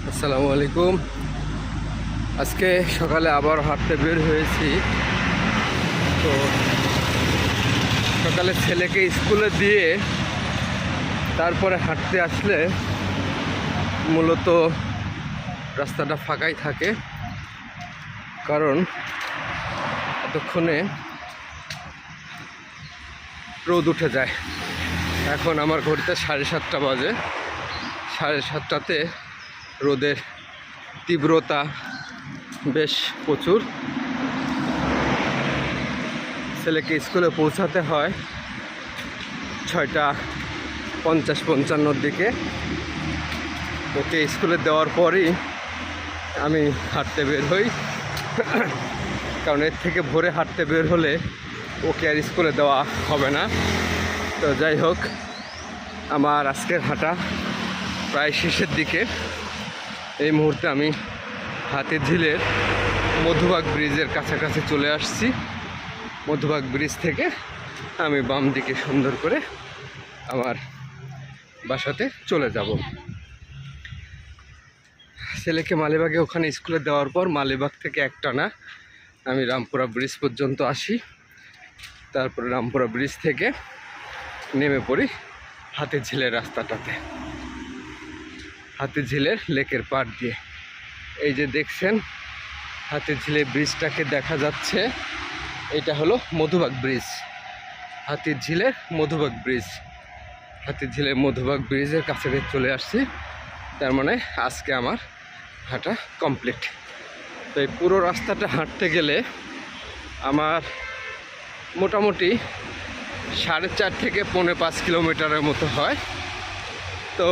আসসালামু আলাইকুম। আজকে সকালে আবার হাঁটতে বের হয়েছি। তো সকালে ছেলেকে স্কুলে দিয়ে তারপরে হাঁটতে আসলে মূলত রাস্তাটা ফাঁকাই থাকে, কারণ এতক্ষণে রোদ উঠে যায়। এখন আমার ঘড়িতে 7:30 বাজে। 7:30টাতে রোদের তীব্রতা বেশ প্রচুর। ছেলেকে স্কুলে পৌঁছাতে হয় 6:50-55 দিকে। ওকে স্কুলে দেওয়ার পরই আমি হাঁটতে বের হই, কারণ এর থেকে ভোরে হাঁটতে বের হলে ওকে আর স্কুলে দেওয়া হবে না। তো যাই হোক, আমার আজকের হাঁটা প্রায় শেষের দিকে। এই মুহূর্তে আমি হাতিঝিলের মধুবাগ ব্রিজের কাছাকাছি চলে আসছি। মধুবাগ ব্রিজ থেকে আমি বাম দিকে সুন্দর করে আমার বাসাতে চলে যাব। ছেলেকে মালিবাগে ওখানে স্কুলে দেওয়ার পর মালিবাগ থেকে একটানা আমি রামপুরা ব্রিজ পর্যন্ত আসি। তারপরে রামপুরা ব্রিজ থেকে নেমে পড়ি হাতিঝিলের রাস্তাটাতে, হাতিঝিলের লেকের পাড় দিয়ে। এই যে দেখছেন হাতিঝিলের ব্রিজটাকে দেখা যাচ্ছে, এটা হলো মধুবাগ ব্রিজ, হাতিঝিলের মধুবাগ ব্রিজ। হাতিঝিলের মধুবাগ ব্রিজের কাছাকাছি চলে আসছি। তার মানে আজকে আমার হাঁটা কমপ্লিট। তো এই পুরো রাস্তাটা হাঁটতে গেলে আমার মোটামুটি 4.5 থেকে 5.25 কিলোমিটারের মতো হয়। তো